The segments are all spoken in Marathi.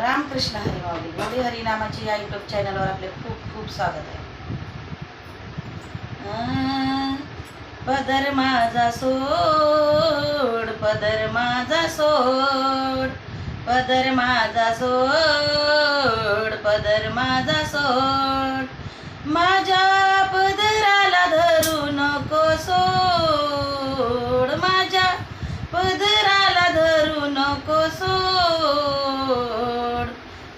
रामकृष्ण हरी माऊली मोठी हरिनामाची या यूट्यूब चॅनलवर आपले खूप खूप स्वागत आहे. पदर माझा सोड, पदर माझा सोड, पदर माझा सोड, पदर माझा सोड, माझ्या पदराला धरू नको सोड, माझ्या पदराला धरू नको सोड,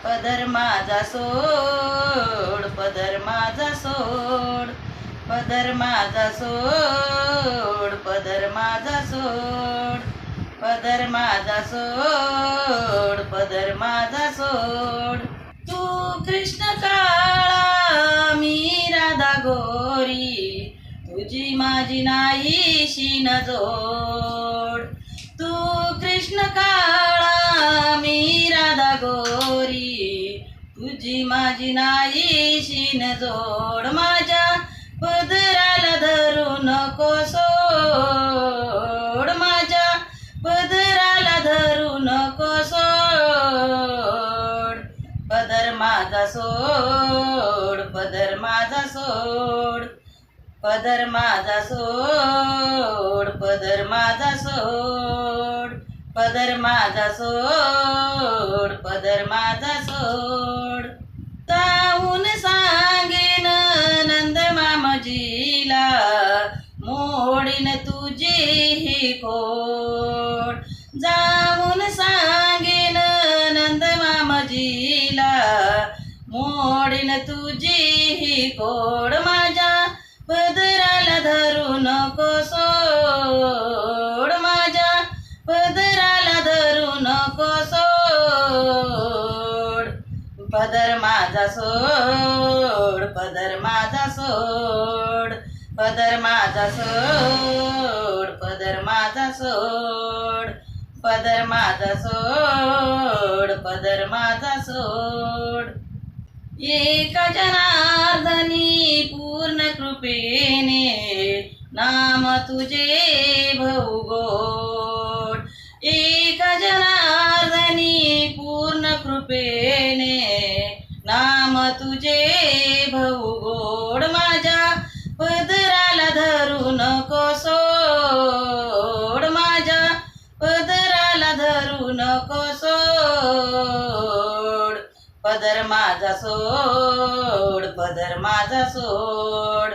पदर माझा सोड, पदर माझा सोड, पदर माझा सोड, पदर माझा सोड, पदर माझा सोड, पदर माझा सोड. तू कृष्ण काळा मी राधा गोरी, तुझी माझी नाहीशी न जोड. तू कृष्ण काळा मी राधा गोरी, तुझी माझी नाहीशी न जोड, माझ्या पदराला धरू नको सोड, माझ्या पदराला धरू नको सोड, पदर माझा सोड, पदर माझा सोड, पदर माझा सोड, पदर माझा सोड, पदर माझा सोड, पदर माझा सोड. ताहून सांगेन नंद मामजीला, मोडीन तुझी ही खोड. जाऊन सांगेन नंद मामजीला, मोडीन तुझी ही खोड, माझ्या पदराला धरू नको सोड, माझ्या पदराला धरू नको सोड, पदर माझा सोड, पदर माझा सोड, पदर माझा सोड, पदर माझा सोड, पदर माझा सोड, पदर माझा सोड. एका जनार्दनी पूर्ण कृपेने, नाम तुझे भवगोड. एका जनार्दनी पूर्ण कृपेने, नाम तुझे भवगोड, माझ्या पदराला धरू नको सोड, माझ्या पदराला धरू नको सोड, पदर माझा सोड, पदर माझा सोड,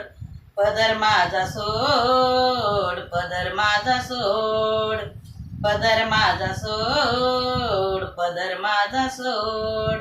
पदर माझा सोड, पदर माझा सोड, पदर माझा सोड, पदर माझा सोड.